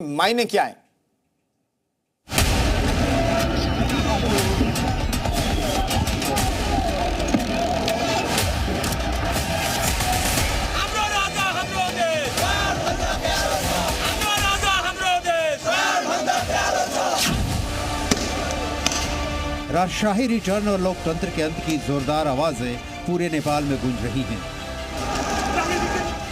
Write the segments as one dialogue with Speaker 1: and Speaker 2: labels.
Speaker 1: मायने क्या है?
Speaker 2: राजशाही रिटर्न और लोकतंत्र के अंत की जोरदार आवाजें पूरे नेपाल में गूंज रही हैं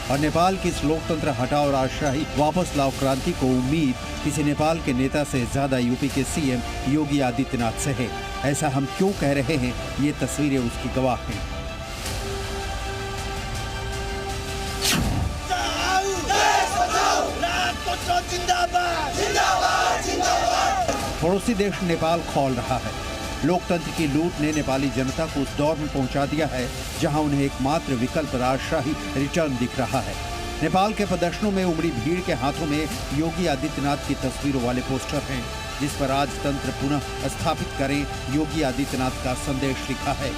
Speaker 2: और नेपाल की इस लोकतंत्र हटाओ राजशाही वापस लाओ क्रांति को उम्मीद किसी नेपाल के नेता से ज्यादा यूपी के सीएम योगी आदित्यनाथ से है। ऐसा हम क्यों कह रहे हैं, ये तस्वीरें उसकी गवाह हैं। पड़ोसी देश नेपाल खौल रहा है। लोकतंत्र की लूट ने नेपाली जनता को उस दौर में पहुंचा दिया है जहां उन्हें एकमात्र विकल्प राजशाही रिटर्न दिख रहा है। नेपाल के प्रदर्शनों में उमड़ी भीड़ के हाथों में योगी आदित्यनाथ की तस्वीरों वाले पोस्टर हैं, जिस पर राजतंत्र पुनः स्थापित करें योगी आदित्यनाथ का संदेश लिखा है।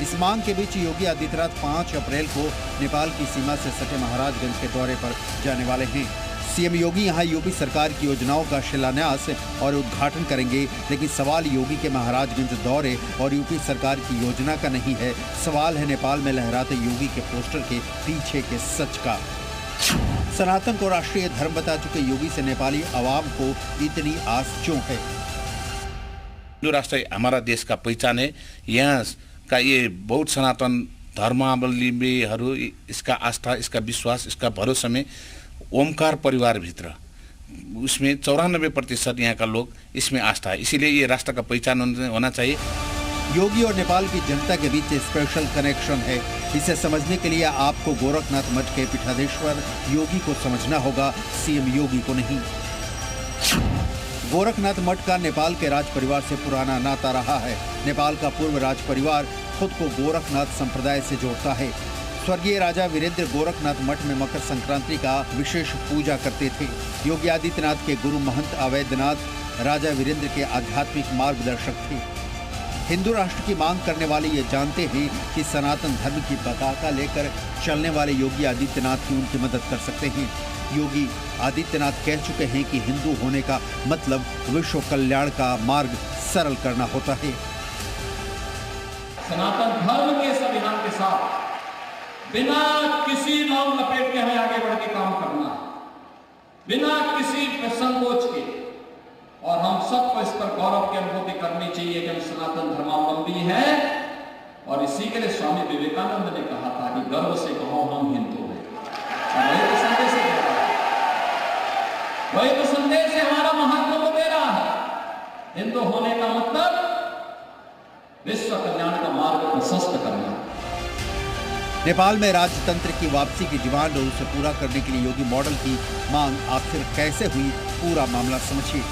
Speaker 2: इस मांग के बीच योगी आदित्यनाथ 5 अप्रैल को नेपाल की सीमा से सटे महाराजगंज के दौरे पर जाने वाले हैं। सीएम योगी यहां यूपी सरकार की योजनाओं का शिलान्यास और उद्घाटन करेंगे, लेकिन सवाल योगी के महाराजगंज दौरे और यूपी सरकार की योजना का नहीं है। सवाल है नेपाल में लहराते योगी के पोस्टर के पीछे के सच का। सनातन को राष्ट्रीय धर्म बता चुके योगी से नेपाली आवाम को इतनी आस क्यों है?
Speaker 3: जो राष्ट्र हमारा देश का पहचान है, यहाँ का ये बहुत सनातन धर्मावलंबीहरू इसका आस्था, इसका विश्वास, इसका भरोसा में ओमकार परिवार भित्र उसमें 94% यहाँ का लोग इसमें आस्था है। इसीलिए ये राष्ट्र का पहचान होना चाहिए।
Speaker 2: योगी और नेपाल की जनता के बीच स्पेशल कनेक्शन है। इसे समझने के लिए आपको गोरखनाथ मठ के पीठाधीश्वर योगी को समझना होगा, सीएम योगी को नहीं। गोरखनाथ मठ का नेपाल के राज परिवार से पुराना नाता रहा है। नेपाल का पूर्व राज परिवार खुद को गोरखनाथ संप्रदाय से जोड़ता है। स्वर्गीय राजा वीरेंद्र गोरखनाथ मठ में मकर संक्रांति का विशेष पूजा करते थे। योगी आदित्यनाथ के गुरु महंत अवैधनाथ राजा वीरेंद्र के आध्यात्मिक मार्गदर्शक थे। हिंदू राष्ट्र की मांग करने वाले ये जानते हैं कि सनातन धर्म की पताका लेकर चलने वाले योगी आदित्यनाथ ही उनकी मदद कर सकते हैं। योगी आदित्यनाथ कह चुके हैं कि हिंदू होने का मतलब विश्व कल्याण का मार्ग सरल करना होता है।
Speaker 4: सनातन धर्म के संविधान के साथ बिना किसी नाम लपेट के हमें आगे बढ़ के काम करना है, बिना किसी संकोच के। और हम सबको इस पर गौरव की अनुभूति करनी चाहिए कि हम सनातन धर्मावलंबी हैं। और इसी के लिए स्वामी विवेकानंद ने कहा था कि गर्व से कहो हम हिंदू हैं। और वही तो संदेश दे रहा है, वही तो संदेश हमारा महात्मा को दे रहा है। हिंदू होने का मतलब विश्व कल्याण का मार्ग प्रशस्त करना।
Speaker 2: नेपाल में राजतंत्र की वापसी की डिमांड और उसे पूरा करने के लिए योगी मॉडल की मांग आखिर कैसे हुई, पूरा मामला समझिए।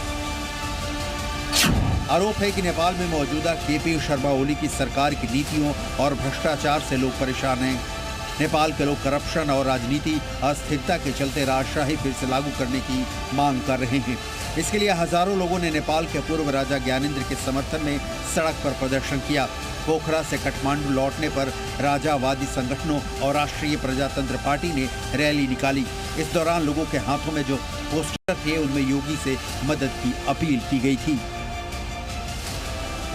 Speaker 2: आरोप है कि नेपाल में मौजूदा केपी शर्मा ओली की सरकार की नीतियों और भ्रष्टाचार से लोग परेशान हैं। नेपाल के लोग करप्शन और राजनीति अस्थिरता के चलते राजशाही फिर से लागू करने की मांग कर रहे हैं। इसके लिए हजारों लोगों ने नेपाल के पूर्व राजा ज्ञानेंद्र के समर्थन में सड़क पर प्रदर्शन किया। पोखरा से काठमांडू लौटने पर राजावादी संगठनों और राष्ट्रीय प्रजातंत्र पार्टी ने रैली निकाली। इस दौरान लोगों के हाथों में जो पोस्टर थे उनमें योगी से मदद की अपील की गई थी।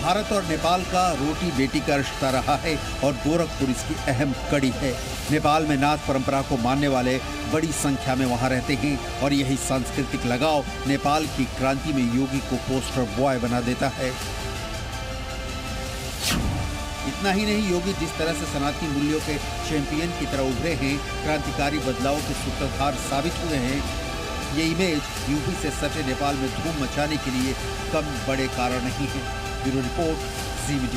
Speaker 2: भारत और नेपाल का रोटी बेटी का रिश्ता रहा है और गोरखपुर इसकी अहम कड़ी है। नेपाल में नाथ परंपरा को मानने वाले बड़ी संख्या में वहां रहते हैं और यही सांस्कृतिक लगाव नेपाल की क्रांति में योगी को पोस्टर बॉय बना देता है। इतना ही नहीं, योगी जिस तरह से सनातनी मूल्यों के चैंपियन की तरह उभरे हैं, क्रांतिकारी बदलाव के सूत्रधार साबित हुए हैं, ये इमेज यूपी से सटे नेपाल में धूम मचाने के लिए कम बड़े कारण नहीं है। ब्यूरो रिपोर्ट, जी मीडिया।